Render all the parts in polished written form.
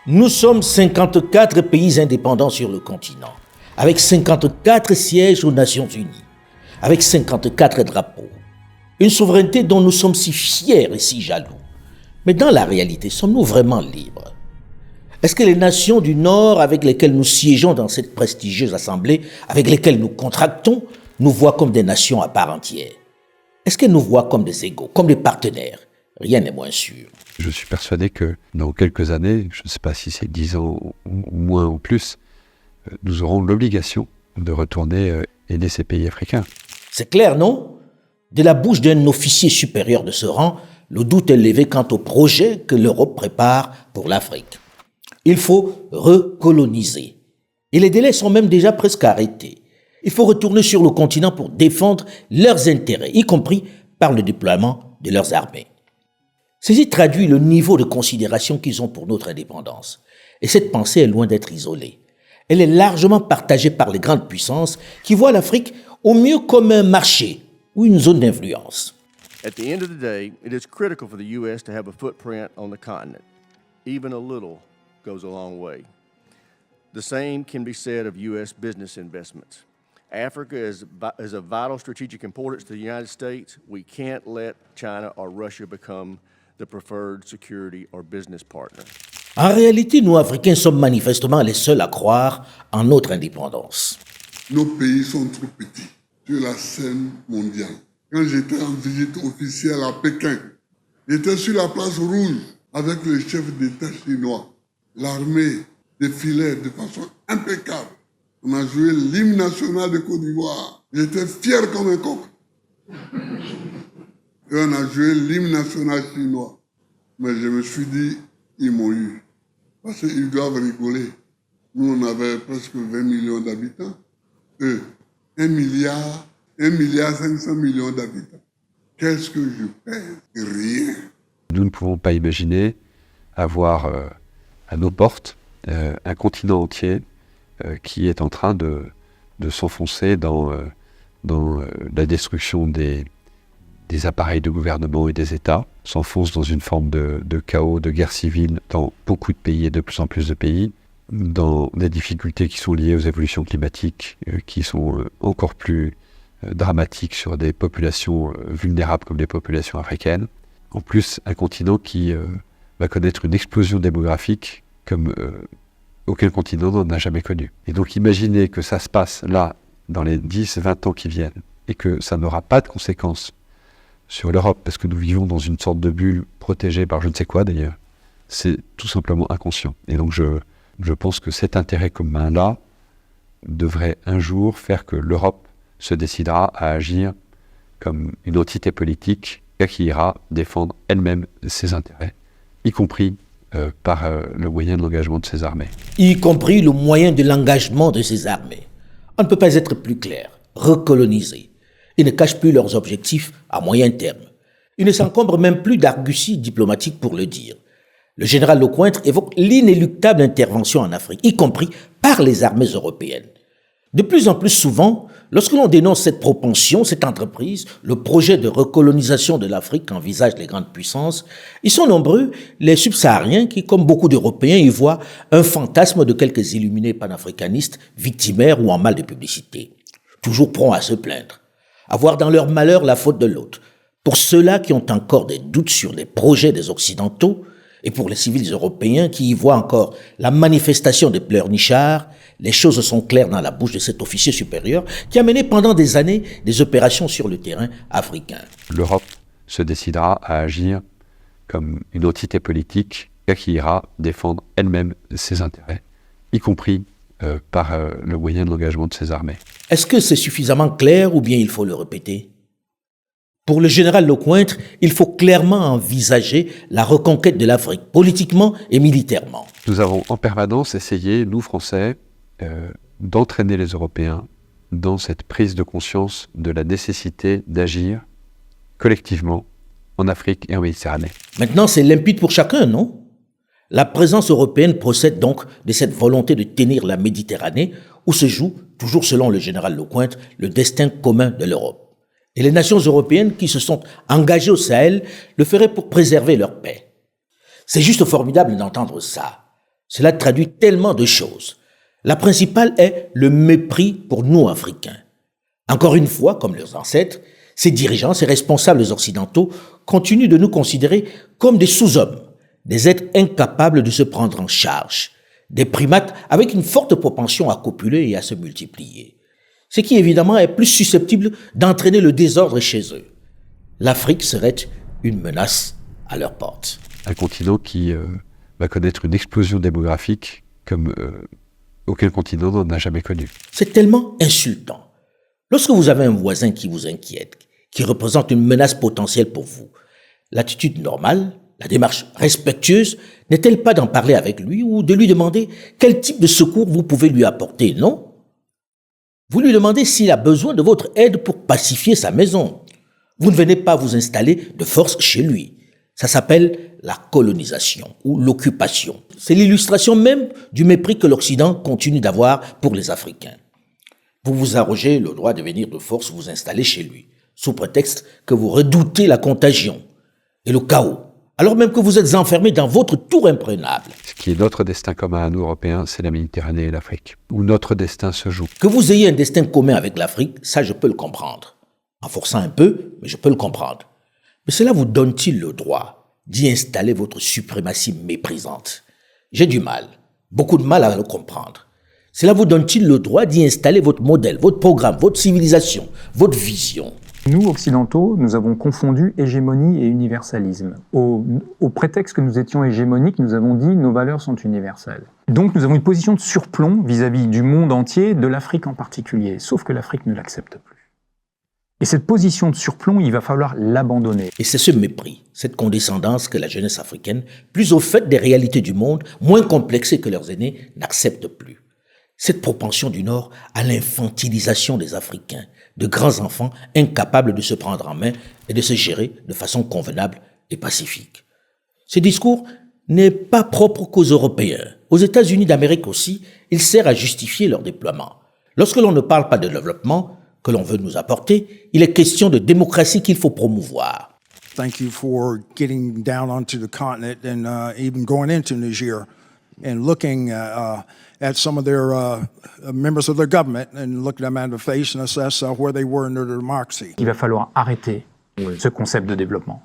Nous sommes 54 pays indépendants sur le continent, avec 54 sièges aux Nations Unies, avec 54 drapeaux. Une souveraineté dont nous sommes si fiers et si jaloux. Mais dans la réalité, sommes-nous vraiment libres? Est-ce que les nations du Nord avec lesquelles nous siégeons dans cette prestigieuse assemblée, avec lesquelles nous contractons, nous voient comme des nations à part entière? Est-ce qu'elles nous voient comme des égaux, comme des partenaires? Rien n'est moins sûr. Je suis persuadé que dans quelques années, je ne sais pas si c'est 10 ans ou moins ou plus, nous aurons l'obligation de retourner aider ces pays africains. C'est clair, non? De la bouche d'un officier supérieur de ce rang, le doute est levé quant au projet que l'Europe prépare pour l'Afrique. Il faut recoloniser. Et les délais sont même déjà presque arrêtés. Il faut retourner sur le continent pour défendre leurs intérêts, y compris par le déploiement de leurs armées. Ceci traduit le niveau de considération qu'ils ont pour notre indépendance. Et cette pensée est loin d'être isolée. Elle est largement partagée par les grandes puissances qui voient l'Afrique au mieux comme un marché ou une zone d'influence. At the end of the day, it is critical for the U.S. to have a footprint on the continent. Even a little goes a long way. The same can be said of U.S. business investments. Africa is of vital strategic importance to the United States. We can't let China or Russia become the preferred security or business partner. En réalité, nous, Africains, sommes manifestement les seuls à croire en notre indépendance. Nos pays sont trop petits sur la scène mondiale. Quand j'étais en visite officielle à Pékin, j'étais sur la place rouge avec le chef d'État chinois. L'armée défilait de façon impeccable. On a joué l'hymne national de Côte d'Ivoire. J'étais fier comme un coq. Et on a joué l'hymne national chinois. Mais je me suis dit, ils m'ont eu. Parce qu'ils doivent rigoler. Nous, on avait presque 20 millions d'habitants. Eux, 1 milliard 500 millions d'habitants. Qu'est-ce que je pèse? Rien. Nous ne pouvons pas imaginer avoir à nos portes un continent entier qui est en train de s'enfoncer dans la destruction des appareils de gouvernement et des États, s'enfonce dans une forme de chaos, de guerre civile dans beaucoup de pays et de plus en plus de pays, dans des difficultés qui sont liées aux évolutions climatiques, qui sont encore plus dramatiques sur des populations vulnérables comme les populations africaines. En plus, un continent qui va connaître une explosion démographique comme aucun continent n'en a jamais connu. Et donc imaginez que ça se passe là, dans les 10-20 ans qui viennent, et que ça n'aura pas de conséquences sur l'Europe, parce que nous vivons dans une sorte de bulle protégée par je ne sais quoi d'ailleurs, c'est tout simplement inconscient. Et donc je pense que cet intérêt commun-là devrait un jour faire que l'Europe se décidera à agir comme une entité politique qui ira défendre elle-même ses intérêts, y compris par le moyen de l'engagement de ses armées. Y compris le moyen de l'engagement de ses armées. On ne peut pas être plus clair. Recoloniser. Ils ne cachent plus leurs objectifs à moyen terme. Ils ne s'encombrent même plus d'arguties diplomatiques pour le dire. Le général Lecointre évoque l'inéluctable intervention en Afrique, y compris par les armées européennes. De plus en plus souvent, lorsque l'on dénonce cette propension, cette entreprise, le projet de recolonisation de l'Afrique qu'envisagent les grandes puissances, ils sont nombreux, les subsahariens qui, comme beaucoup d'Européens, y voient un fantasme de quelques illuminés panafricanistes, victimaires ou en mal de publicité. Toujours prompts à se plaindre, à voir dans leur malheur la faute de l'autre. Pour ceux-là qui ont encore des doutes sur les projets des Occidentaux, et pour les civils européens qui y voient encore la manifestation des pleurnichards, les choses sont claires dans la bouche de cet officier supérieur qui a mené pendant des années des opérations sur le terrain africain. L'Europe se décidera à agir comme une entité politique qui ira défendre elle-même ses intérêts, y compris par le moyen de l'engagement de ses armées. Est-ce que c'est suffisamment clair ou bien il faut le répéter? Pour le général Lecointre, il faut clairement envisager la reconquête de l'Afrique, politiquement et militairement. Nous avons en permanence essayé, nous Français, d'entraîner les Européens dans cette prise de conscience de la nécessité d'agir collectivement en Afrique et en Méditerranée. Maintenant, c'est limpide pour chacun, non? La présence européenne procède donc de cette volonté de tenir la Méditerranée où se joue, toujours selon le général Lecointre, le destin commun de l'Europe. Et les nations européennes qui se sont engagées au Sahel le feraient pour préserver leur paix. C'est juste formidable d'entendre ça. Cela traduit tellement de choses. La principale est le mépris pour nous, Africains. Encore une fois, comme leurs ancêtres, ces dirigeants, ces responsables occidentaux continuent de nous considérer comme des sous-hommes, des êtres incapables de se prendre en charge, des primates avec une forte propension à copuler et à se multiplier. Ce qui évidemment est plus susceptible d'entraîner le désordre chez eux. L'Afrique serait une menace à leur porte. Un continent qui va connaître une explosion démographique comme aucun continent n'en a jamais connu. C'est tellement insultant. Lorsque vous avez un voisin qui vous inquiète, qui représente une menace potentielle pour vous, l'attitude normale, la démarche respectueuse, n'est-elle pas d'en parler avec lui ou de lui demander quel type de secours vous pouvez lui apporter, non? Vous lui demandez s'il a besoin de votre aide pour pacifier sa maison. Vous ne venez pas vous installer de force chez lui. Ça s'appelle la colonisation ou l'occupation. C'est l'illustration même du mépris que l'Occident continue d'avoir pour les Africains. Vous vous arrogez le droit de venir de force vous installer chez lui, sous prétexte que vous redoutez la contagion et le chaos, alors même que vous êtes enfermé dans votre tour imprenable. Ce qui est notre destin commun à nous, Européens, c'est la Méditerranée et l'Afrique, où notre destin se joue. Que vous ayez un destin commun avec l'Afrique, ça je peux le comprendre. En forçant un peu, mais je peux le comprendre. Mais cela vous donne-t-il le droit d'y installer votre suprématie méprisante? J'ai du mal, beaucoup de mal à le comprendre. Cela vous donne-t-il le droit d'y installer votre modèle, votre programme, votre civilisation, votre vision? Nous, occidentaux, nous avons confondu hégémonie et universalisme. Au prétexte que nous étions hégémoniques, nous avons dit nos valeurs sont universelles. Donc nous avons une position de surplomb vis-à-vis du monde entier, de l'Afrique en particulier, sauf que l'Afrique ne l'accepte plus. Et cette position de surplomb, il va falloir l'abandonner. Et c'est ce mépris, cette condescendance que la jeunesse africaine, plus au fait des réalités du monde, moins complexée que leurs aînés, n'accepte plus. Cette propension du Nord à l'infantilisation des Africains, de grands enfants incapables de se prendre en main et de se gérer de façon convenable et pacifique. Ce discours n'est pas propre qu'aux Européens. Aux États-Unis d'Amérique aussi, il sert à justifier leur déploiement. Lorsque l'on ne parle pas de développement que l'on veut nous apporter, il est question de démocratie qu'il faut promouvoir. Thank you for getting down onto the continent and even going into Niger and looking at some of their members of their government and look them in the face and assess where they were in their democracy. Il va falloir arrêter ce concept de développement.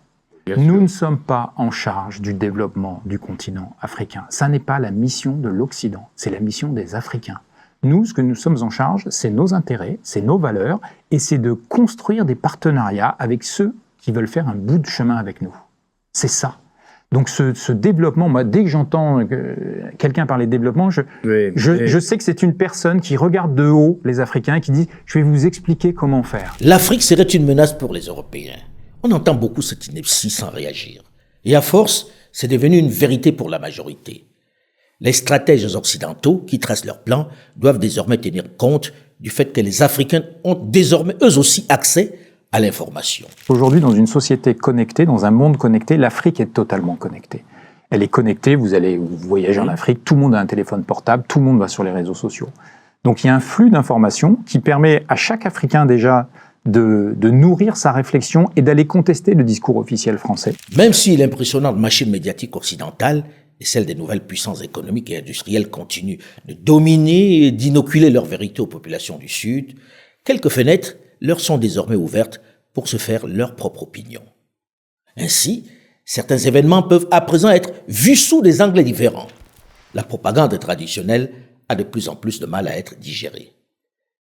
Nous ne sommes pas en charge du développement du continent africain. Ça n'est pas la mission de l'Occident, c'est la mission des Africains. Nous, ce que nous sommes en charge, c'est nos intérêts, c'est nos valeurs, et c'est de construire des partenariats avec ceux qui veulent faire un bout de chemin avec nous. C'est ça. Donc ce développement, moi, dès que j'entends quelqu'un parler de développement, je sais que c'est une personne qui regarde de haut les Africains et qui dit « je vais vous expliquer comment faire ». L'Afrique serait une menace pour les Européens. On entend beaucoup cette ineptie sans réagir. Et à force, c'est devenu une vérité pour la majorité. Les stratèges occidentaux qui tracent leurs plans doivent désormais tenir compte du fait que les Africains ont désormais eux aussi accès à l'information. Aujourd'hui, dans une société connectée, dans un monde connecté, l'Afrique est totalement connectée. Elle est connectée, vous voyagez en Afrique, tout le monde a un téléphone portable, tout le monde va sur les réseaux sociaux. Donc il y a un flux d'informations qui permet à chaque Africain déjà de nourrir sa réflexion et d'aller contester le discours officiel français. Même si l'impressionnante machine médiatique occidentale et celle des nouvelles puissances économiques et industrielles continuent de dominer et d'inoculer leur vérité aux populations du Sud, quelques fenêtres leur sont désormais ouvertes pour se faire leur propre opinion. Ainsi, certains événements peuvent à présent être vus sous des angles différents. La propagande traditionnelle a de plus en plus de mal à être digérée.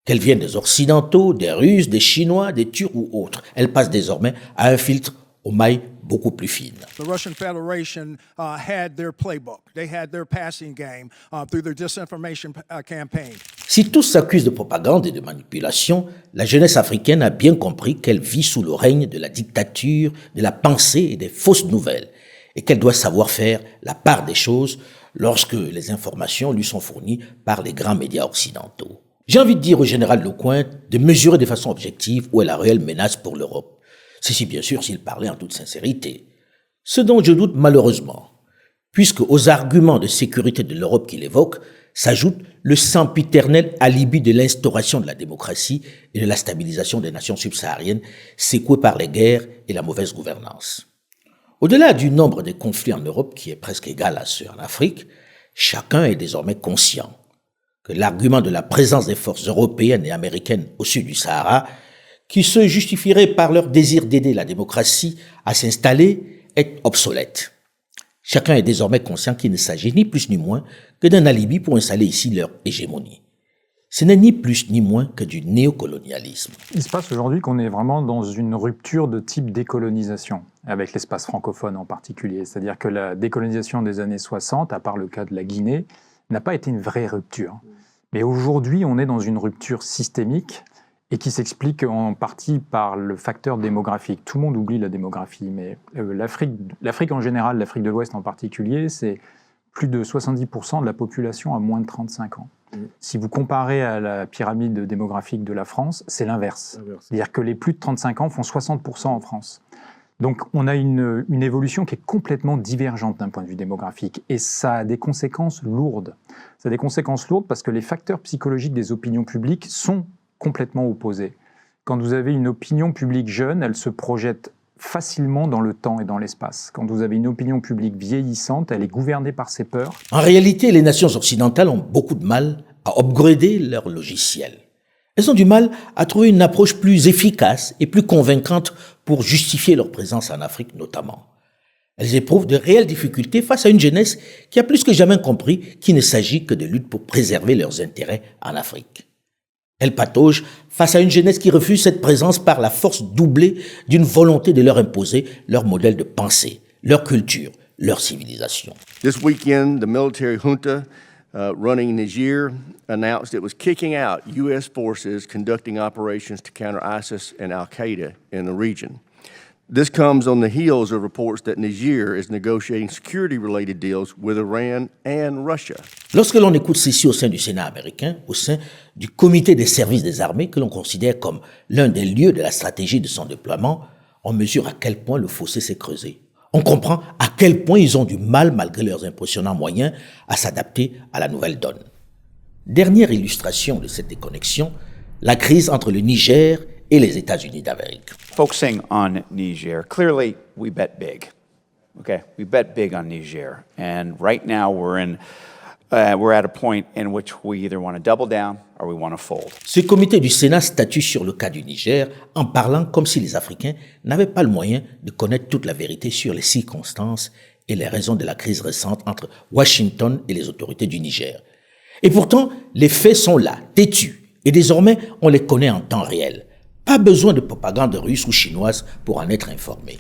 Qu'elle vienne des Occidentaux, des Russes, des Chinois, des Turcs ou autres, elle passe désormais à un filtre aux mailles beaucoup plus fines. The Russian Federation had their playbook. They had their passing game through their disinformation campaign. Si tous s'accusent de propagande et de manipulation, la jeunesse africaine a bien compris qu'elle vit sous le règne de la dictature, de la pensée et des fausses nouvelles, et qu'elle doit savoir faire la part des choses lorsque les informations lui sont fournies par les grands médias occidentaux. J'ai envie de dire au général Lecointre de mesurer de façon objective où est la réelle menace pour l'Europe. Ceci bien sûr s'il parlait en toute sincérité. Ce dont je doute malheureusement, puisque aux arguments de sécurité de l'Europe qu'il évoque s'ajoute le sempiternel alibi de l'instauration de la démocratie et de la stabilisation des nations subsahariennes secouées par les guerres et la mauvaise gouvernance. Au-delà du nombre des conflits en Europe qui est presque égal à ceux en Afrique, Chacun est désormais conscient que l'argument de la présence des forces européennes et américaines au sud du Sahara, qui se justifieraient par leur désir d'aider la démocratie à s'installer, est obsolète. Chacun est désormais conscient qu'il ne s'agit ni plus ni moins que d'un alibi pour installer ici leur hégémonie. Ce n'est ni plus ni moins que du néocolonialisme. Il se passe aujourd'hui qu'on est vraiment dans une rupture de type décolonisation, avec l'espace francophone en particulier. C'est-à-dire que la décolonisation des années 60, à part le cas de la Guinée, n'a pas été une vraie rupture. Mais aujourd'hui, on est dans une rupture systémique et qui s'explique en partie par le facteur démographique. Tout le monde oublie la démographie, mais l'Afrique en général, l'Afrique de l'Ouest en particulier, c'est plus de 70% de la population à moins de 35 ans. Si vous comparez à la pyramide démographique de la France, c'est l'inverse. C'est-à-dire que les plus de 35 ans font 60% en France. Donc on a une évolution qui est complètement divergente d'un point de vue démographique et ça a des conséquences lourdes. Ça a des conséquences lourdes parce que les facteurs psychologiques des opinions publiques sont complètement opposés. Quand vous avez une opinion publique jeune, elle se projette facilement dans le temps et dans l'espace. Quand vous avez une opinion publique vieillissante, elle est gouvernée par ses peurs. En réalité, les nations occidentales ont beaucoup de mal à upgrader leur logiciel. Elles ont du mal à trouver une approche plus efficace et plus convaincante pour justifier leur présence en Afrique notamment. Elles éprouvent de réelles difficultés face à une jeunesse qui a plus que jamais compris qu'il ne s'agit que de lutte pour préserver leurs intérêts en Afrique. Elles pataugent face à une jeunesse qui refuse cette présence par la force doublée d'une volonté de leur imposer leur modèle de pensée, leur culture, leur civilisation. This weekend, the military junta running Niger announced it was kicking out U.S. forces conducting operations to counter ISIS and Al-Qaeda in the region. This comes on the heels of reports that Niger is negotiating security-related deals with Iran and Russia. Lorsque l'on écoute ceci au sein du Sénat américain, au sein du comité des services des armées que l'on considère comme l'un des lieux de la stratégie de son déploiement, on mesure à quel point le fossé s'est creusé. On comprend à quel point ils ont du mal, malgré leurs impressionnants moyens, à s'adapter à la nouvelle donne. Dernière illustration de cette déconnexion, la crise entre le Niger et les États-Unis d'Amérique. Focusing on Niger, clearly we bet big. Okay, we bet big on Niger, and right now we're at a point in which we either want to double down or we want to fold. Ce comité du Sénat statue sur le cas du Niger en parlant comme si les Africains n'avaient pas le moyen de connaître toute la vérité sur les circonstances et les raisons de la crise récente entre Washington et les autorités du Niger. Et pourtant, les faits sont là, têtus, et désormais on les connaît en temps réel. Pas besoin de propagande russe ou chinoise pour en être informé.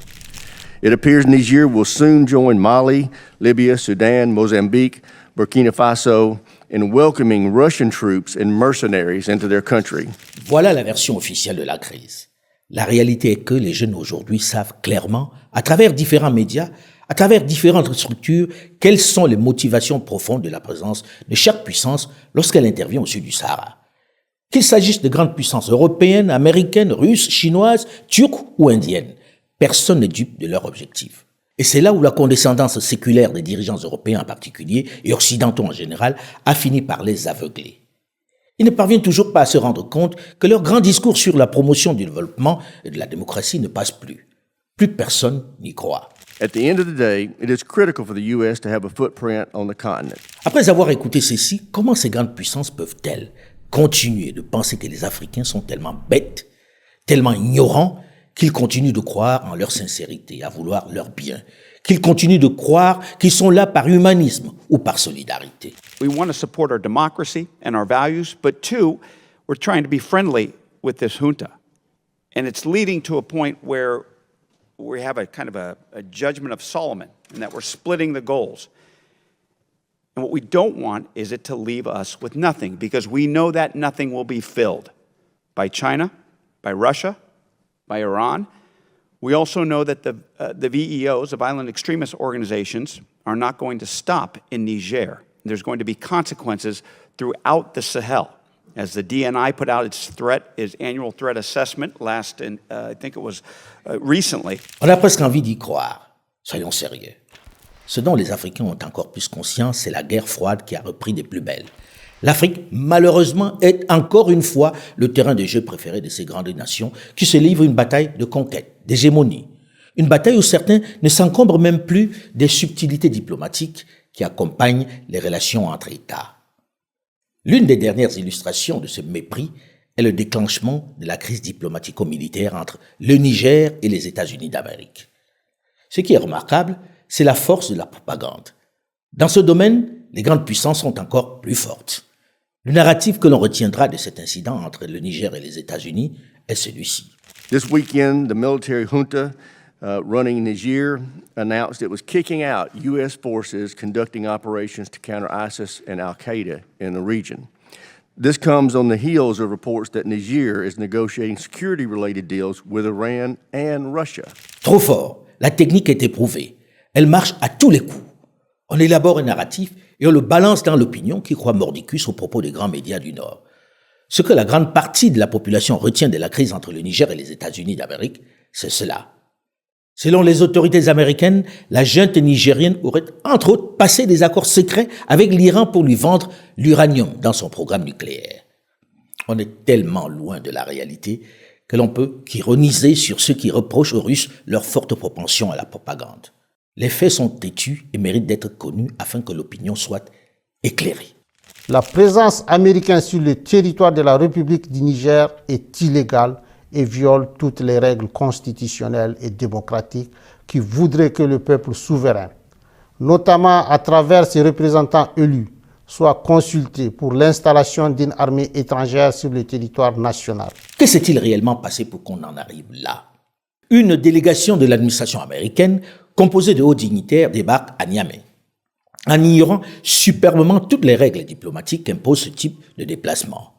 It appears Niger will soon join Mali, Libya, Sudan, Mozambique, Burkina Faso in welcoming Russian troops and mercenaries into their country. Voilà la version officielle de la crise. La réalité est que les jeunes aujourd'hui savent clairement, à travers différents médias, à travers différentes structures, quelles sont les motivations profondes de la présence de chaque puissance lorsqu'elle intervient au sud du Sahara. Qu'il s'agisse de grandes puissances européennes, américaines, russes, chinoises, turques ou indiennes, personne n'est dupe de leur objectif. Et c'est là où la condescendance séculaire des dirigeants européens en particulier et occidentaux en général a fini par les aveugler. Ils ne parviennent toujours pas à se rendre compte que leur grand discours sur la promotion du développement et de la démocratie ne passe plus. Plus personne n'y croit. At the end of the day, it is critical for the U.S. to have a footprint on the continent. Après avoir écouté ceci, comment ces grandes puissances peuvent-elles continuer de penser que les Africains sont tellement bêtes, tellement ignorants, qu'ils continuent de croire en leur sincérité, à vouloir leur bien, qu'ils continuent de croire qu'ils sont là par humanisme ou par solidarité. We want to support our democracy and our values, but two, we're trying to be friendly with this junta. And it's leading to a point where we have a kind of a judgment of Solomon, and that we're splitting the goals. And what we don't want is it to leave us with nothing, because we know that nothing will be filled by China, by Russia, by Iran. We also know that the VEOs, the violent extremist organizations, are not going to stop in Niger. There's going to be consequences throughout the Sahel. As the DNI put out its annual threat assessment I think it was recently. On a presque envie d'y croire. Soyons sérieux. Ce dont les Africains ont encore plus conscience, c'est la guerre froide qui a repris des plus belles. L'Afrique, malheureusement, est encore une fois le terrain de jeu préféré de ces grandes nations qui se livrent une bataille de conquête, d'hégémonie. Une bataille où certains ne s'encombrent même plus des subtilités diplomatiques qui accompagnent les relations entre États. L'une des dernières illustrations de ce mépris est le déclenchement de la crise diplomatico-militaire entre le Niger et les États-Unis d'Amérique. Ce qui est remarquable, c'est la force de la propagande. Dans ce domaine, les grandes puissances sont encore plus fortes. Le narratif que l'on retiendra de cet incident entre le Niger et les États-Unis est celui-ci. This weekend, the military junta running Niger announced it was kicking out U.S. forces conducting operations to counter ISIS and Al-Qaeda in the region. This comes on the heels of reports that Niger is negotiating security-related deals with Iran and Russia. Trop fort, la technique est éprouvée. Elle marche à tous les coups. On élabore un narratif et on le balance dans l'opinion qui croit mordicus aux propos des grands médias du Nord. Ce que la grande partie de la population retient de la crise entre le Niger et les États-Unis d'Amérique, c'est cela. Selon les autorités américaines, la junte nigérienne aurait entre autres passé des accords secrets avec l'Iran pour lui vendre l'uranium dans son programme nucléaire. On est tellement loin de la réalité que l'on peut qu'ironiser sur ceux qui reprochent aux Russes leur forte propension à la propagande. Les faits sont têtus et méritent d'être connus afin que l'opinion soit éclairée. La présence américaine sur le territoire de la République du Niger est illégale et viole toutes les règles constitutionnelles et démocratiques qui voudraient que le peuple souverain, notamment à travers ses représentants élus, soit consulté pour l'installation d'une armée étrangère sur le territoire national. Que s'est-il réellement passé pour qu'on en arrive là? Une délégation de l'administration américaine, composée de hauts dignitaires, débarque à Niamey, en ignorant superbement toutes les règles diplomatiques qu'impose ce type de déplacement.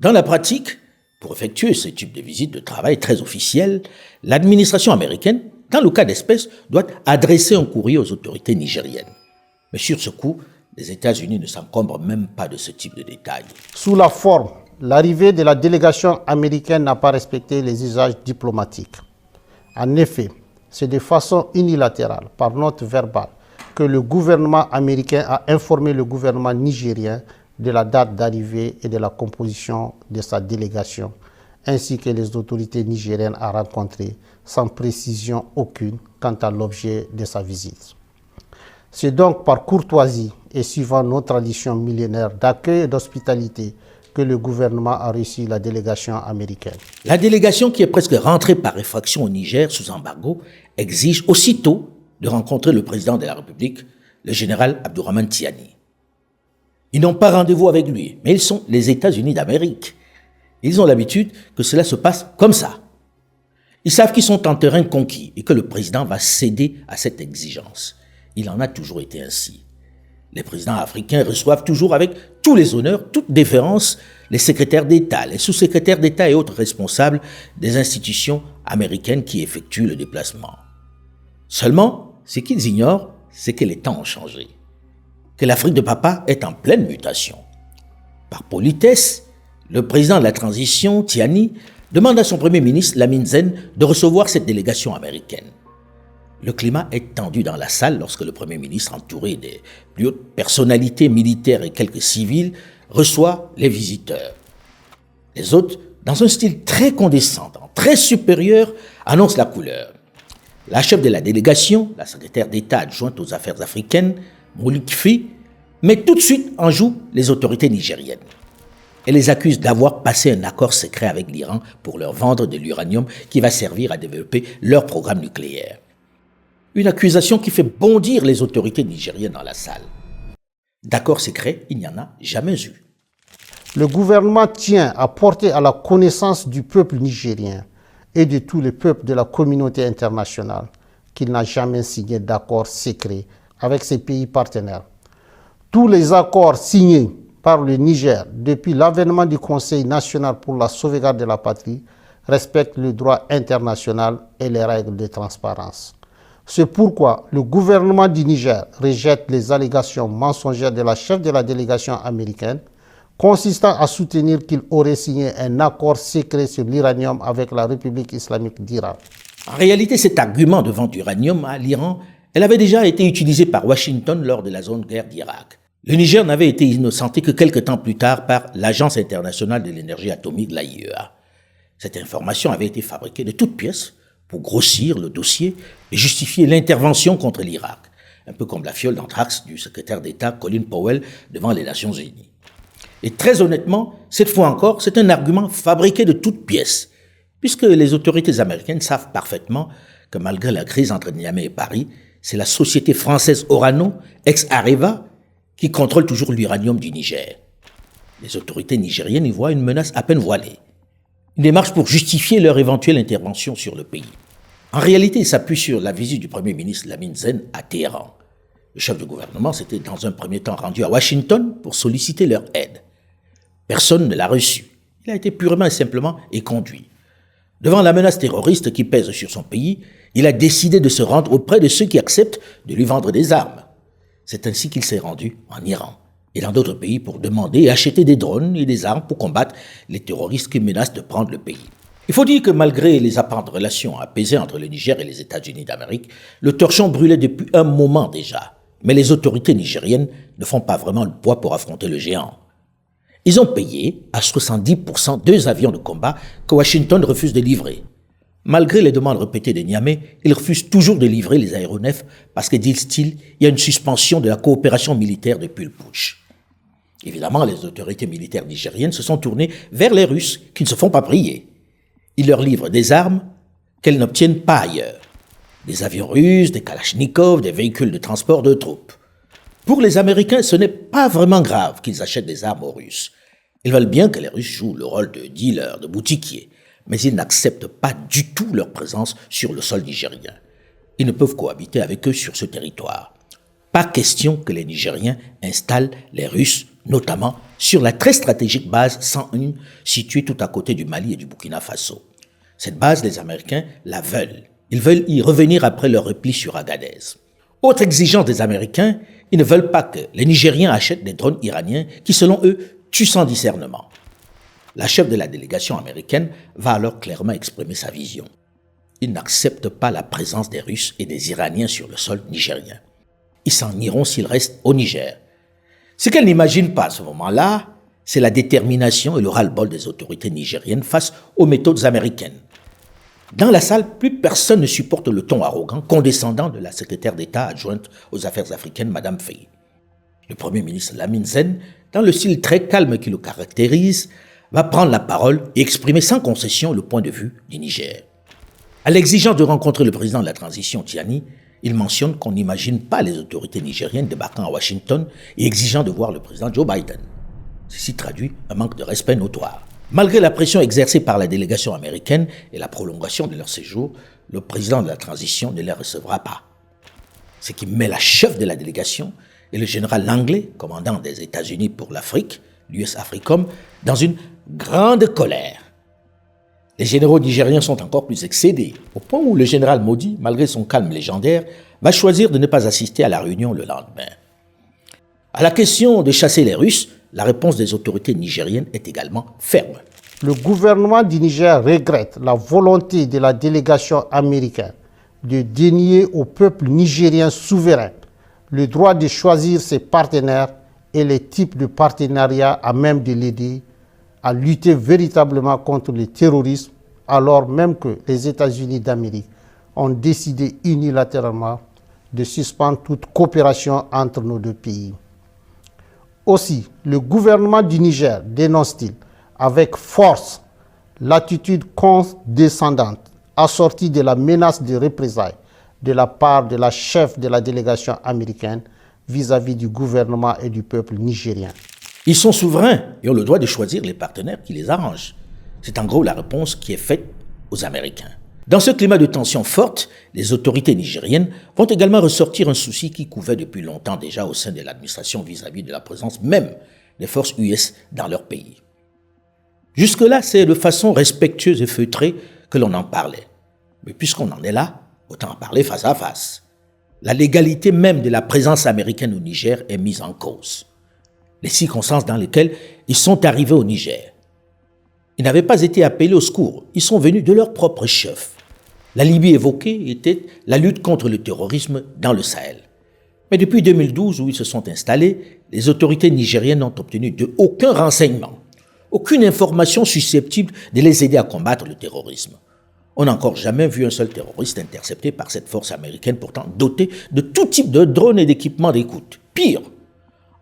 Dans la pratique, pour effectuer ce type de visite de travail très officielle, l'administration américaine, dans le cas d'espèce, doit adresser un courrier aux autorités nigériennes. Mais sur ce coup, les États-Unis ne s'encombrent même pas de ce type de détails. Sous la forme, l'arrivée de la délégation américaine n'a pas respecté les usages diplomatiques. En effet, c'est de façon unilatérale, par note verbale, que le gouvernement américain a informé le gouvernement nigérien de la date d'arrivée et de la composition de sa délégation, ainsi que les autorités nigériennes à rencontrer, sans précision aucune quant à l'objet de sa visite. C'est donc par courtoisie et suivant nos traditions millénaires d'accueil et d'hospitalité que le gouvernement a reçu la délégation américaine. La délégation qui est presque rentrée par effraction au Niger sous embargo exige aussitôt de rencontrer le président de la République, le général Abdourahmane Tiani. Ils n'ont pas rendez-vous avec lui, mais ils sont les États-Unis d'Amérique. Ils ont l'habitude que cela se passe comme ça. Ils savent qu'ils sont en terrain conquis et que le président va céder à cette exigence. Il en a toujours été ainsi. Les présidents africains reçoivent toujours avec tous les honneurs, toute déférence, les secrétaires d'État, les sous-secrétaires d'État et autres responsables des institutions américaines qui effectuent le déplacement. Seulement, ce qu'ils ignorent, c'est que les temps ont changé, que l'Afrique de papa est en pleine mutation. Par politesse, le président de la transition, Tiani, demande à son premier ministre, Lamine Zen, de recevoir cette délégation américaine. Le climat est tendu dans la salle lorsque le Premier ministre, entouré des plus hautes personnalités militaires et quelques civils, reçoit les visiteurs. Les autres, dans un style très condescendant, très supérieur, annoncent la couleur. La chef de la délégation, la secrétaire d'État adjointe aux affaires africaines, Moulik Fi, met tout de suite en joue les autorités nigériennes. Elle les accuse d'avoir passé un accord secret avec l'Iran pour leur vendre de l'uranium qui va servir à développer leur programme nucléaire. Une accusation qui fait bondir les autorités nigériennes dans la salle. D'accord secret, il n'y en a jamais eu. Le gouvernement tient à porter à la connaissance du peuple nigérien et de tous les peuples de la communauté internationale qu'il n'a jamais signé d'accord secret avec ses pays partenaires. Tous les accords signés par le Niger depuis l'avènement du Conseil national pour la sauvegarde de la patrie respectent le droit international et les règles de transparence. C'est pourquoi le gouvernement du Niger rejette les allégations mensongères de la chef de la délégation américaine consistant à soutenir qu'il aurait signé un accord secret sur l'uranium avec la République islamique d'Iran. En réalité, cet argument de vente d'uranium à l'Iran, elle avait déjà été utilisée par Washington lors de la zone guerre d'Irak. Le Niger n'avait été innocenté que quelques temps plus tard par l'Agence internationale de l'énergie atomique, l'AIEA. Cette information avait été fabriquée de toutes pièces pour grossir le dossier et justifier l'intervention contre l'Irak. un peu comme la fiole d'anthrax du secrétaire d'État Colin Powell devant les Nations Unies. Et très honnêtement, cette fois encore, c'est un argument fabriqué de toutes pièces, puisque les autorités américaines savent parfaitement que malgré la crise entre Niamey et Paris, c'est la société française Orano, ex-Areva, qui contrôle toujours l'uranium du Niger. Les autorités nigériennes y voient une menace à peine voilée. Une démarche pour justifier leur éventuelle intervention sur le pays. En réalité, ils s'appuient sur la visite du Premier ministre Lamine Zen à Téhéran. Le chef de gouvernement s'était dans un premier temps rendu à Washington pour solliciter leur aide. Personne ne l'a reçu. Il a été purement et simplement éconduit. Devant la menace terroriste qui pèse sur son pays, il a décidé de se rendre auprès de ceux qui acceptent de lui vendre des armes. C'est ainsi qu'il s'est rendu en Iran et dans d'autres pays pour demander et acheter des drones et des armes pour combattre les terroristes qui menacent de prendre le pays. Il faut dire que malgré les apparentes relations apaisées entre le Niger et les États-Unis d'Amérique, le torchon brûlait depuis un moment déjà. Mais les autorités nigériennes ne font pas vraiment le poids pour affronter le géant. Ils ont payé à 70% 2 avions de combat que Washington refuse de livrer. Malgré les demandes répétées de Niamey, ils refusent toujours de livrer les aéronefs parce que, disent-ils, il y a une suspension de la coopération militaire depuis le putsch. Évidemment, les autorités militaires nigériennes se sont tournées vers les Russes qui ne se font pas prier. Ils leur livrent des armes qu'elles n'obtiennent pas ailleurs. Des avions russes, des kalachnikovs, des véhicules de transport de troupes. Pour les Américains, ce n'est pas vraiment grave qu'ils achètent des armes aux Russes. Ils veulent bien que les Russes jouent le rôle de dealers, de boutiquiers, mais ils n'acceptent pas du tout leur présence sur le sol nigérien. Ils ne peuvent cohabiter avec eux sur ce territoire. Pas question que les Nigériens installent les Russes, notamment sur la très stratégique base 101 située tout à côté du Mali et du Burkina Faso. Cette base, les Américains la veulent. Ils veulent y revenir après leur repli sur Agadez. Autre exigence des Américains, ils ne veulent pas que les Nigériens achètent des drones iraniens qui, selon eux, tuent sans discernement. La chef de la délégation américaine va alors clairement exprimer sa vision. Ils n'acceptent pas la présence des Russes et des Iraniens sur le sol nigérien. Ils s'en iront s'ils restent au Niger. Ce qu'elle n'imagine pas à ce moment-là, c'est la détermination et le ras-le-bol des autorités nigériennes face aux méthodes américaines. Dans la salle, plus personne ne supporte le ton arrogant, condescendant de la secrétaire d'État adjointe aux affaires africaines, Mme Faye. Le Premier ministre Lamine Zen, dans le style très calme qui le caractérise, va prendre la parole et exprimer sans concession le point de vue du Niger. À l'exigence de rencontrer le président de la transition, Tiani, il mentionne qu'on n'imagine pas les autorités nigériennes débarquant à Washington et exigeant de voir le président Joe Biden. Ceci traduit un manque de respect notoire. Malgré la pression exercée par la délégation américaine et la prolongation de leur séjour, le président de la transition ne les recevra pas. Ce qui met la chef de la délégation et le général Langley, commandant des États-Unis pour l'Afrique, l'US Africom, dans une grande colère. Les généraux nigériens sont encore plus excédés, au point où le général Modi, malgré son calme légendaire, va choisir de ne pas assister à la réunion le lendemain. À la question de chasser les Russes, la réponse des autorités nigériennes est également ferme. Le gouvernement du Niger regrette la volonté de la délégation américaine de dénier au peuple nigérien souverain le droit de choisir ses partenaires et les types de partenariats à même de l'aider à lutter véritablement contre le terrorisme, alors même que les États-Unis d'Amérique ont décidé unilatéralement de suspendre toute coopération entre nos deux pays. Aussi, le gouvernement du Niger dénonce-t-il avec force l'attitude condescendante assortie de la menace de représailles de la part de la chef de la délégation américaine vis-à-vis du gouvernement et du peuple nigérien. Ils sont souverains et ont le droit de choisir les partenaires qui les arrangent. C'est en gros la réponse qui est faite aux Américains. Dans ce climat de tension forte, les autorités nigériennes vont également ressortir un souci qui couvait depuis longtemps déjà au sein de l'administration vis-à-vis de la présence même des forces US dans leur pays. Jusque-là, c'est de façon respectueuse et feutrée que l'on en parlait. Mais puisqu'on en est là, autant en parler face à face. La légalité même de la présence américaine au Niger est mise en cause. Les circonstances dans lesquelles ils sont arrivés au Niger. Ils n'avaient pas été appelés au secours, ils sont venus de leur propre chef. La Libye évoquée était la lutte contre le terrorisme dans le Sahel. Mais depuis 2012, où ils se sont installés, les autorités nigériennes n'ont obtenu aucun renseignement, aucune information susceptible de les aider à combattre le terrorisme. On n'a encore jamais vu un seul terroriste intercepté par cette force américaine pourtant dotée de tout type de drones et d'équipements d'écoute. Pire,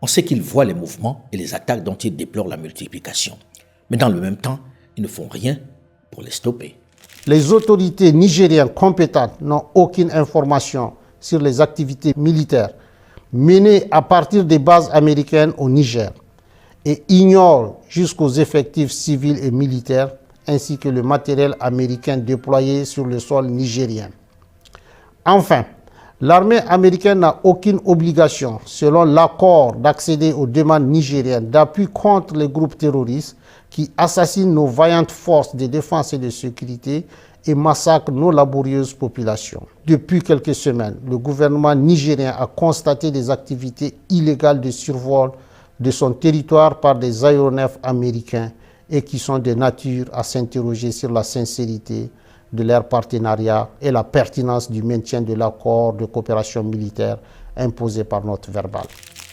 on sait qu'ils voient les mouvements et les attaques dont ils déplorent la multiplication. Mais dans le même temps, ils ne font rien pour les stopper. Les autorités nigériennes compétentes n'ont aucune information sur les activités militaires menées à partir des bases américaines au Niger et ignorent jusqu'aux effectifs civils et militaires ainsi que le matériel américain déployé sur le sol nigérien. Enfin, l'armée américaine n'a aucune obligation, selon l'accord, d'accéder aux demandes nigériennes d'appui contre les groupes terroristes qui assassinent nos vaillantes forces de défense et de sécurité et massacrent nos laborieuses populations. Depuis quelques semaines, le gouvernement nigérien a constaté des activités illégales de survol de son territoire par des aéronefs américains et qui sont de nature à s'interroger sur la sincérité de leur partenariat et la pertinence du maintien de l'accord de coopération militaire imposé par note verbale.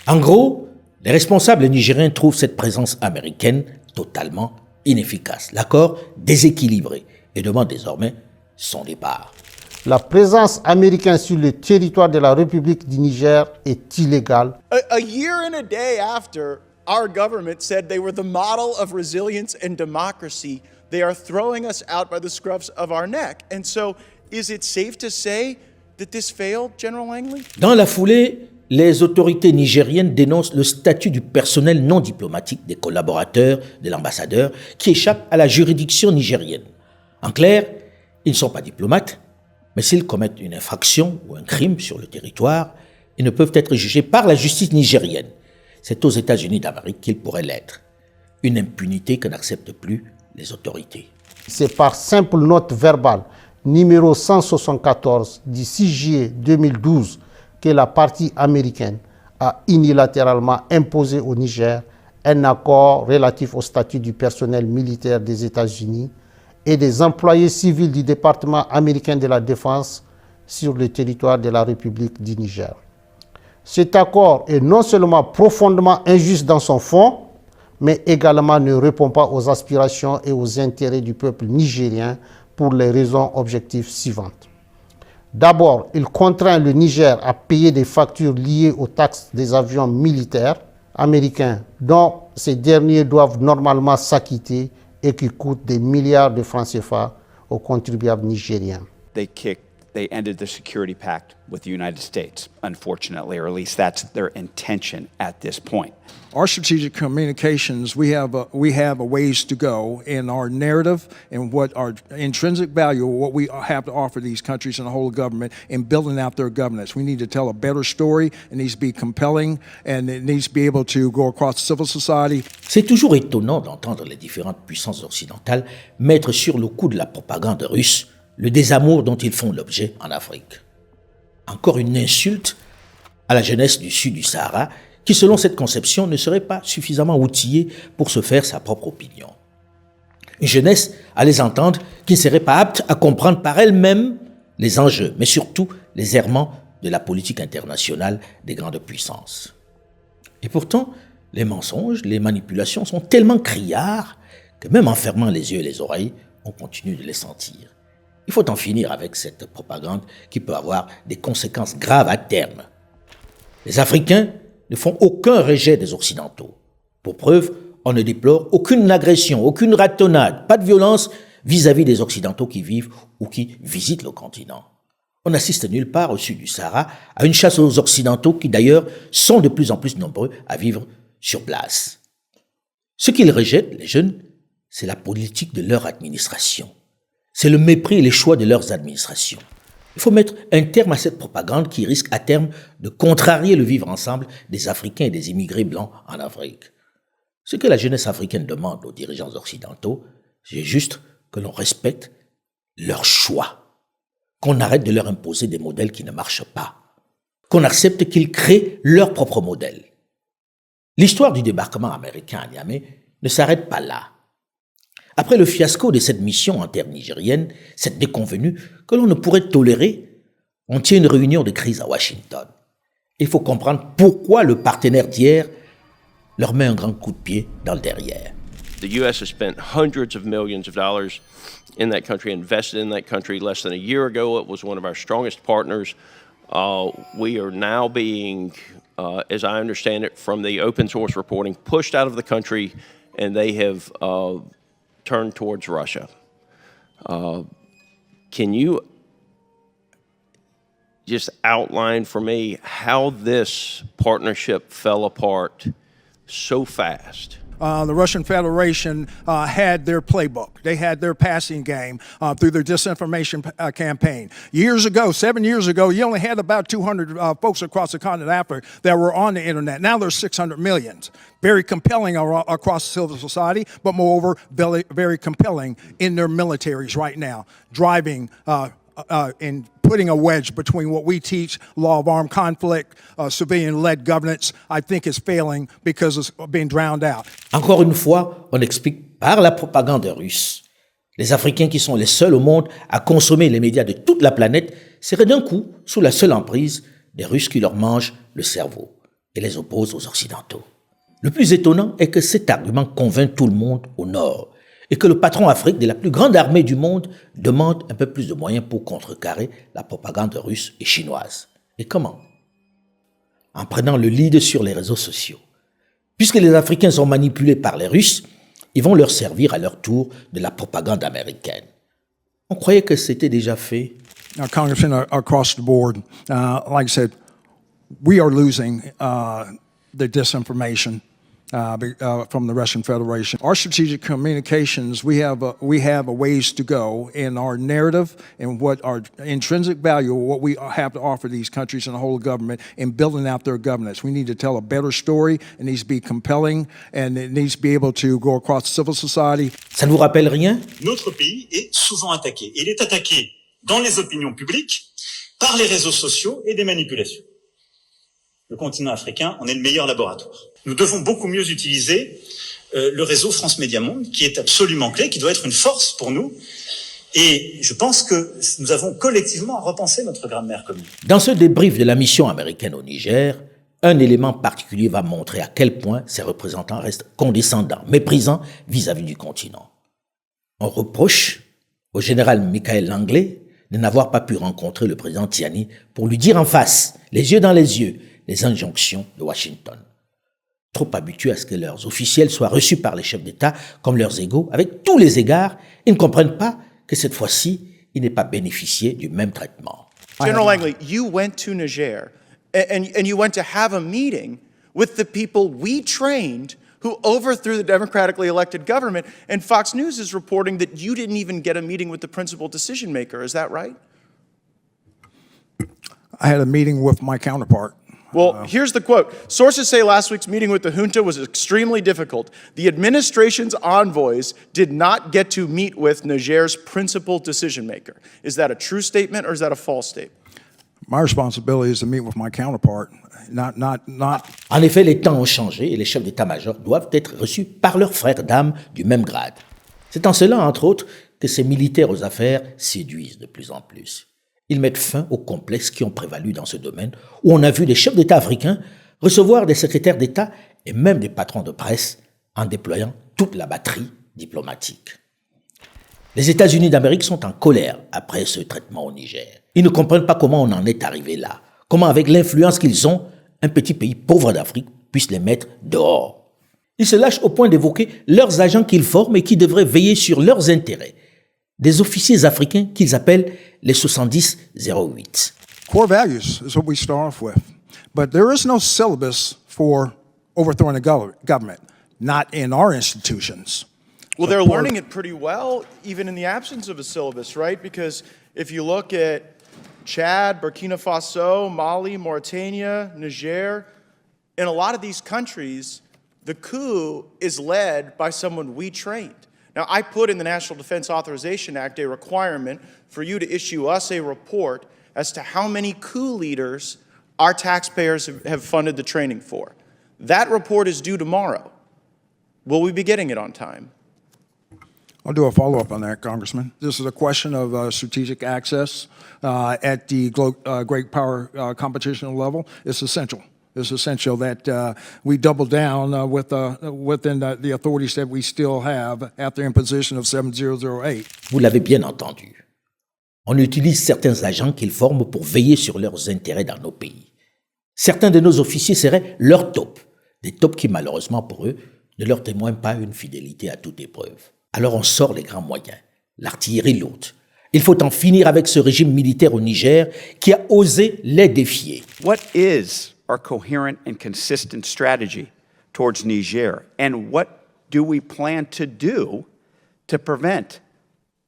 En gros, les responsables nigériens trouvent cette présence américaine totalement inefficace, l'accord déséquilibré et demandent désormais son départ. La présence américaine sur le territoire de la République du Niger est illégale. A year and a day after our government said they were the model of resilience and democracy, they are throwing us out by the scruffs of our neck. And so, is it safe to say that this failed, General Langley? Dans la foulée, les autorités nigériennes dénoncent le statut du personnel non diplomatique des collaborateurs de l'ambassadeur qui échappe à la juridiction nigérienne. En clair, ils ne sont pas diplomates, mais s'ils commettent une infraction ou un crime sur le territoire, ils ne peuvent être jugés par la justice nigérienne. C'est aux États-Unis d'Amérique qu'ils pourraient l'être. Une impunité que n'acceptent plus les autorités. C'est par simple note verbale, numéro 174 du 6 juillet 2012, que la partie américaine a unilatéralement imposé au Niger un accord relatif au statut du personnel militaire des États-Unis et des employés civils du département américain de la Défense sur le territoire de la République du Niger. Cet accord est non seulement profondément injuste dans son fond, mais également ne répond pas aux aspirations et aux intérêts du peuple nigérien pour les raisons objectives suivantes. D'abord, il contraint le Niger à payer des factures liées aux taxes des avions militaires américains dont ces derniers doivent normalement s'acquitter et qui coûtent des milliards de francs CFA aux contribuables nigériens. They ended the security pact with the United States, unfortunately, or at least that's their intention at this point. Our strategic communications, we have a ways to go in our narrative and what our intrinsic value, what we have to offer these countries and the whole government in building out their governance. We need to tell a better story. It needs to be compelling and it needs to be able to go across civil society. C'est toujours étonnant d'entendre les différentes puissances occidentales mettre sur le coup de la propagande russe le désamour dont ils font l'objet en Afrique. Encore une insulte à la jeunesse du sud du Sahara qui, selon cette conception, ne serait pas suffisamment outillée pour se faire sa propre opinion. Une jeunesse, à les entendre, qui ne serait pas apte à comprendre par elle-même les enjeux, mais surtout les errements de la politique internationale des grandes puissances. Et pourtant, les mensonges, les manipulations sont tellement criards que même en fermant les yeux et les oreilles, on continue de les sentir. Il faut en finir avec cette propagande qui peut avoir des conséquences graves à terme. Les Africains ne font aucun rejet des Occidentaux. Pour preuve, on ne déplore aucune agression, aucune ratonnade, pas de violence vis-à-vis des Occidentaux qui vivent ou qui visitent le continent. On n'assiste nulle part au sud du Sahara à une chasse aux Occidentaux qui d'ailleurs sont de plus en plus nombreux à vivre sur place. Ce qu'ils rejettent, les jeunes, c'est la politique de leur administration. C'est le mépris et les choix de leurs administrations. Il faut mettre un terme à cette propagande qui risque à terme de contrarier le vivre ensemble des Africains et des immigrés blancs en Afrique. Ce que la jeunesse africaine demande aux dirigeants occidentaux, c'est juste que l'on respecte leurs choix, qu'on arrête de leur imposer des modèles qui ne marchent pas, qu'on accepte qu'ils créent leur propre modèle. L'histoire du débarquement américain à Niamey ne s'arrête pas là. Après le fiasco de cette mission en terre nigérienne, cette déconvenue que l'on ne pourrait tolérer, on tient une réunion de crise à Washington. Il faut comprendre pourquoi le partenaire d'hier leur met un grand coup de pied dans le derrière. The U.S. has spent hundreds of millions of dollars in that country, invested in that country. Less than a year ago, it was one of our strongest partners. We are now being, as I understand it, from the open source reporting, pushed out of the country, and they have turned towards Russia. Can you just outline for me how this partnership fell apart so fast? The Russian Federation had their playbook. They had their passing game through their disinformation campaign. Years ago, 7 years ago, you only had about 200 folks across the continent of Africa that were on the internet. Now there's 600 million. Very compelling across civil society, but moreover, very compelling in their militaries right now, driving and putting a wedge between what we teach, law of armed conflict, civilian-led governance, I think is failing because it's being drowned out. Encore une fois, on explique par la propagande russe. Les Africains qui sont les seuls au monde à consommer les médias de toute la planète seraient d'un coup sous la seule emprise des Russes qui leur mangent le cerveau et les opposent aux Occidentaux. Le plus étonnant est que cet argument convainc tout le monde au Nord et que le patron Afrique de la plus grande armée du monde demande un peu plus de moyens pour contrecarrer la propagande russe et chinoise. Et comment? En prenant le lead sur les réseaux sociaux. Puisque les Africains sont manipulés par les Russes, ils vont leur servir à leur tour de la propagande américaine. On croyait que c'était déjà fait. Now, Congressman, across the board, like I said, we are losing the disinformation from the Russian Federation. Our strategic communications, we have a ways to go in our narrative and what our intrinsic value, what we have to offer these countries and the whole government in building out their governance. We need to tell a better story. It needs to be compelling and it needs to be able to go across civil society. Ça ne vous rappelle rien? Notre pays est souvent attaqué. Il est attaqué dans les opinions publiques, par les réseaux sociaux et des manipulations. Le continent africain en est le meilleur laboratoire. Nous devons beaucoup mieux utiliser le réseau France Média Monde, qui est absolument clé, qui doit être une force pour nous. Et je pense que nous avons collectivement à repenser notre grammaire commune. Dans ce débrief de la mission américaine au Niger, un élément particulier va montrer à quel point ces représentants restent condescendants, méprisants vis-à-vis du continent. On reproche au général Michael Langley de n'avoir pas pu rencontrer le président Tiani pour lui dire en face, les yeux dans les yeux, les injonctions de Washington. Trop habitués à ce que leurs officiels soient reçus par les chefs d'État comme leurs égaux, avec tous les égards, ils ne comprennent pas que cette fois-ci, ils n'aient pas bénéficié du même traitement. General Langley, you went to Niger and you went to have a meeting with the people we trained who overthrew the democratically elected government, and Fox News is reporting that you didn't even get a meeting with the principal decision maker. Is that right? I had a meeting with my counterpart. Well, here's the quote. Sources say last week's meeting with the junta was extremely difficult. The administration's envoys did not get to meet with Niger's principal decision maker. Is that a true statement or is that a false statement? My responsibility is to meet with my counterpart, not. En effet, les temps ont changé et les chefs d'état-major doivent être reçus par leurs frères d'armes du même grade. C'est en cela, entre autres, que ces militaires aux affaires séduisent de plus en plus. Ils mettent fin aux complexes qui ont prévalu dans ce domaine, où on a vu des chefs d'État africains recevoir des secrétaires d'État et même des patrons de presse en déployant toute la batterie diplomatique. Les États-Unis d'Amérique sont en colère après ce traitement au Niger. Ils ne comprennent pas comment on en est arrivé là, comment avec l'influence qu'ils ont, un petit pays pauvre d'Afrique puisse les mettre dehors. Ils se lâchent au point d'évoquer leurs agents qu'ils forment et qui devraient veiller sur leurs intérêts. Des officiers africains qu'ils appellent les 70-08. Core values is what we start off with. But there is no syllabus for overthrowing the government, not in our institutions. Well, they're learning it pretty well, even in the absence of a syllabus, right? Because if you look at Chad, Burkina Faso, Mali, Mauritania, Niger, in a lot of these countries, the coup is led by someone we trained. Now, I put in the National Defense Authorization Act a requirement for you to issue us a report as to how many coup leaders our taxpayers have funded the training for. That report is due tomorrow. Will we be getting it on time? I'll do a follow-up on that, Congressman. This is a question of strategic access at the great power competition level. It's essential it's essential that we double down within the authorities that we still have after imposition of 7008. Vous l'avez bien entendu. On utilise certains agents qu'ils forment pour veiller sur leurs intérêts dans nos pays. Certains de nos officiers seraient leurs taupes, des taupes qui, malheureusement pour eux, ne leur témoignent pas une fidélité à toute épreuve. Alors on sort les grands moyens, l'artillerie lourde. Il faut en finir avec ce régime militaire au Niger qui a osé les défier. What is our coherent and consistent strategy towards Niger? And what do we plan to do to prevent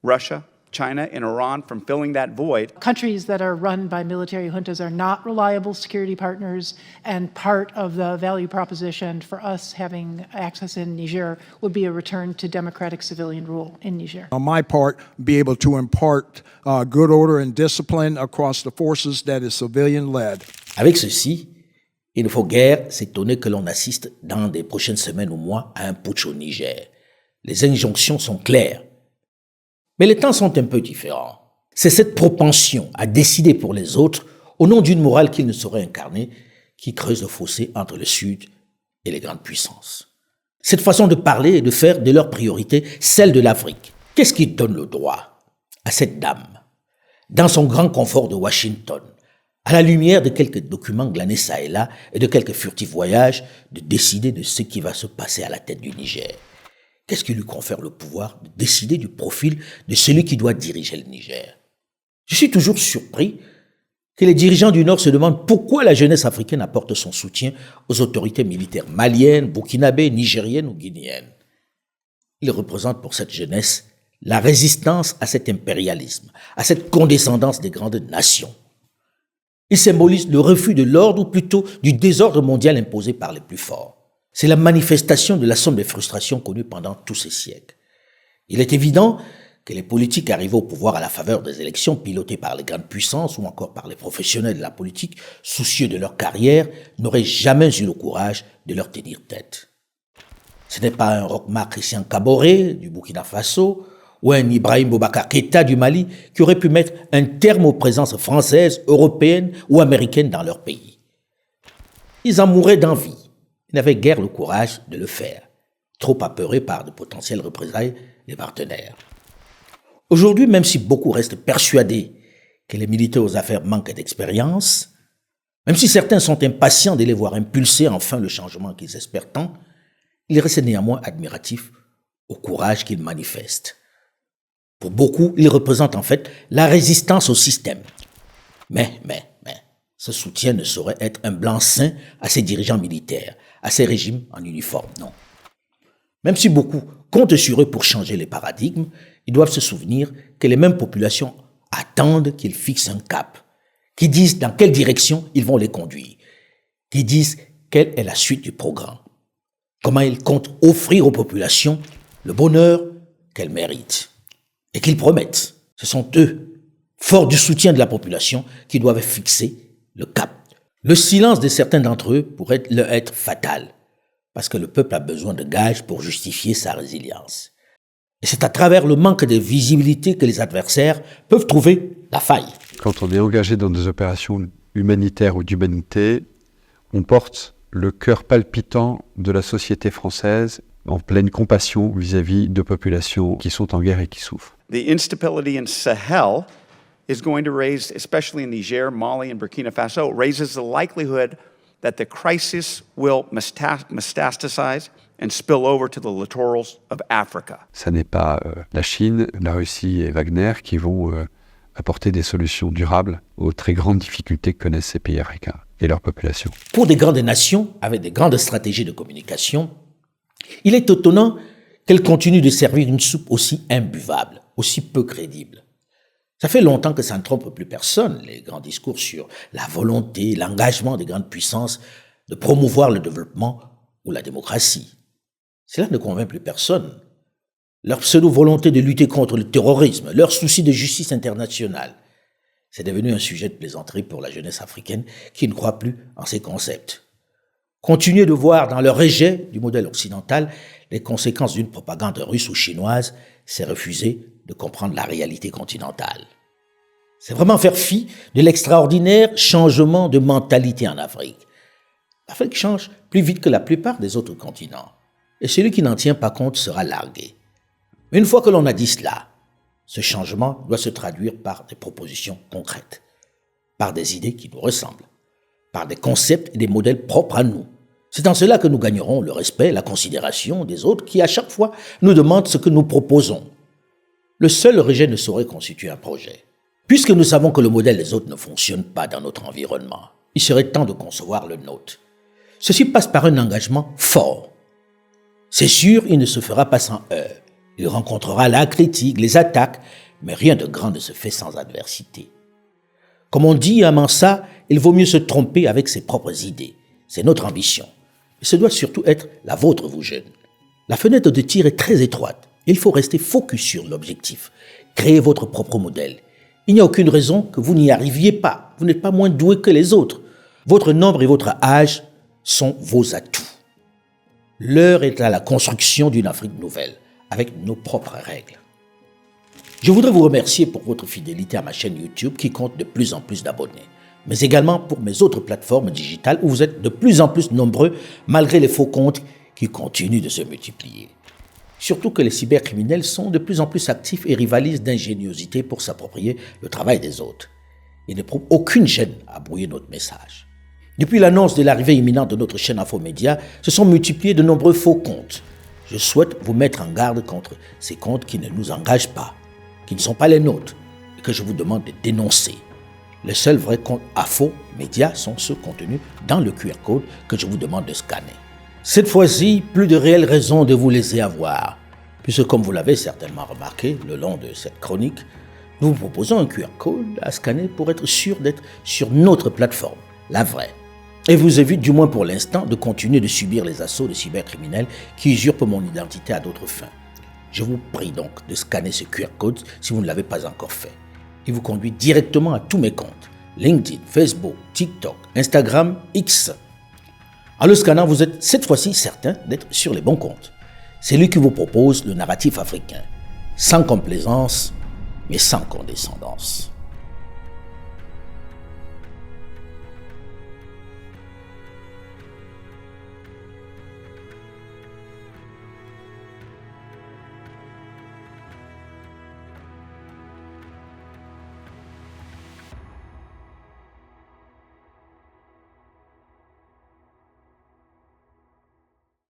Russia, China, and Iran from filling that void? Countries that are run by military juntas are not reliable security partners, and part of the value proposition for us having access in Niger would be a return to democratic civilian rule in Niger. On my part, be able to impart good order and discipline across the forces that is civilian-led. Avec ceci, il ne faut guère s'étonner que l'on assiste dans des prochaines semaines ou mois à un putsch au Niger. Les injonctions sont claires. Mais les temps sont un peu différents. C'est cette propension à décider pour les autres, au nom d'une morale qu'ils ne sauraient incarner, qui creuse le fossé entre le Sud et les grandes puissances. Cette façon de parler et de faire de leur priorité celle de l'Afrique. Qu'est-ce qui donne le droit à cette dame, dans son grand confort de Washington, à la lumière de quelques documents glanés çà et là et de quelques furtifs voyages, de décider de ce qui va se passer à la tête du Niger? Qu'est-ce qui lui confère le pouvoir de décider du profil de celui qui doit diriger le Niger? Je suis toujours surpris que les dirigeants du Nord se demandent pourquoi la jeunesse africaine apporte son soutien aux autorités militaires maliennes, burkinabées, nigériennes ou guinéennes. Ils représentent pour cette jeunesse la résistance à cet impérialisme, à cette condescendance des grandes nations. Ils symbolisent le refus de l'ordre, ou plutôt du désordre mondial imposé par les plus forts. C'est la manifestation de la somme des frustrations connues pendant tous ces siècles. Il est évident que les politiques arrivés au pouvoir à la faveur des élections pilotées par les grandes puissances ou encore par les professionnels de la politique, soucieux de leur carrière, n'auraient jamais eu le courage de leur tenir tête. Ce n'est pas un Roch-Marc Christian Kaboré du Burkina Faso ou un Ibrahim Boubacar Keïta du Mali qui auraient pu mettre un terme aux présences françaises, européennes ou américaines dans leur pays. Ils en mouraient d'envie. Ils n'avaient guère le courage de le faire, trop apeurés par de potentielles représailles des partenaires. Aujourd'hui, même si beaucoup restent persuadés que les militaires aux affaires manquent d'expérience, même si certains sont impatients de les voir impulser enfin le changement qu'ils espèrent tant, ils restent néanmoins admiratifs au courage qu'ils manifestent. Pour beaucoup, ils représentent en fait la résistance au système. Mais, ce soutien ne saurait être un blanc-seing à ces dirigeants militaires, à ces régimes en uniforme, non. Même si beaucoup comptent sur eux pour changer les paradigmes, ils doivent se souvenir que les mêmes populations attendent qu'ils fixent un cap, qu'ils disent dans quelle direction ils vont les conduire, qu'ils disent quelle est la suite du programme, comment ils comptent offrir aux populations le bonheur qu'elles méritent, et qu'ils promettent. Ce sont eux, forts du soutien de la population, qui doivent fixer le cap. Le silence de certains d'entre eux pourrait leur être fatal, parce que le peuple a besoin de gages pour justifier sa résilience. Et c'est à travers le manque de visibilité que les adversaires peuvent trouver la faille. Quand on est engagé dans des opérations humanitaires ou d'humanité, on porte le cœur palpitant de la société française en pleine compassion vis-à-vis de populations qui sont en guerre et qui souffrent. The instability in Sahel is going to raise, especially in Niger, Mali, and Burkina Faso, raises the likelihood that the crisis will metastasize and spill over to the littorals of Africa. Ça n'est pas la Chine, la Russie et Wagner qui vont apporter des solutions durables aux très grandes difficultés que connaissent ces pays africains et leur population. Pour des grandes nations, avec des grandes stratégies de communication, il est étonnant qu'elles continuent de servir une soupe aussi imbuvable, aussi peu crédible. Ça fait longtemps que ça ne trompe plus personne, les grands discours sur la volonté, l'engagement des grandes puissances de promouvoir le développement ou la démocratie. Cela ne convainc plus personne. Leur pseudo-volonté de lutter contre le terrorisme, leur souci de justice internationale, c'est devenu un sujet de plaisanterie pour la jeunesse africaine qui ne croit plus en ces concepts. Continuer de voir dans leur rejet du modèle occidental les conséquences d'une propagande russe ou chinoise, c'est refuser de comprendre la réalité continentale. C'est vraiment faire fi de l'extraordinaire changement de mentalité en Afrique. L'Afrique change plus vite que la plupart des autres continents. Et celui qui n'en tient pas compte sera largué. Mais une fois que l'on a dit cela, ce changement doit se traduire par des propositions concrètes, par des idées qui nous ressemblent, par des concepts et des modèles propres à nous. C'est en cela que nous gagnerons le respect et la considération des autres qui, à chaque fois, nous demandent ce que nous proposons. Le seul rejet ne saurait constituer un projet. Puisque nous savons que le modèle des autres ne fonctionne pas dans notre environnement, il serait temps de concevoir le nôtre. Ceci passe par un engagement fort. C'est sûr, il ne se fera pas sans heurts. Il rencontrera la critique, les attaques, mais rien de grand ne se fait sans adversité. Comme on dit à Mansa, il vaut mieux se tromper avec ses propres idées. C'est notre ambition. Et ce doit surtout être la vôtre, vous jeunes. La fenêtre de tir est très étroite. Il faut rester focus sur l'objectif. Créez votre propre modèle. Il n'y a aucune raison que vous n'y arriviez pas. Vous n'êtes pas moins doué que les autres. Votre nombre et votre âge sont vos atouts. L'heure est à la construction d'une Afrique nouvelle, avec nos propres règles. Je voudrais vous remercier pour votre fidélité à ma chaîne YouTube qui compte de plus en plus d'abonnés, mais également pour mes autres plateformes digitales où vous êtes de plus en plus nombreux malgré les faux comptes qui continuent de se multiplier. Surtout que les cybercriminels sont de plus en plus actifs et rivalisent d'ingéniosité pour s'approprier le travail des autres. Ils n'éprouvent aucune gêne à brouiller notre message. Depuis l'annonce de l'arrivée imminente de notre chaîne Infomédia, se sont multipliés de nombreux faux comptes. Je souhaite vous mettre en garde contre ces comptes qui ne nous engagent pas, qui ne sont pas les nôtres, et que je vous demande de dénoncer. Les seuls vrais comptes Infomédia sont ceux contenus dans le QR code que je vous demande de scanner. Cette fois-ci, plus de réelles raisons de vous laisser avoir, puisque comme vous l'avez certainement remarqué le long de cette chronique, nous vous proposons un QR code à scanner pour être sûr d'être sur notre plateforme, la vraie. Et vous évite, du moins pour l'instant, de continuer de subir les assauts de cybercriminels qui usurpent mon identité à d'autres fins. Je vous prie donc de scanner ce QR code si vous ne l'avez pas encore fait. Il vous conduit directement à tous mes comptes, LinkedIn, Facebook, TikTok, Instagram, X. En le scannant, vous êtes cette fois-ci certain d'être sur les bons comptes. C'est lui qui vous propose le narratif africain, sans complaisance, mais sans condescendance.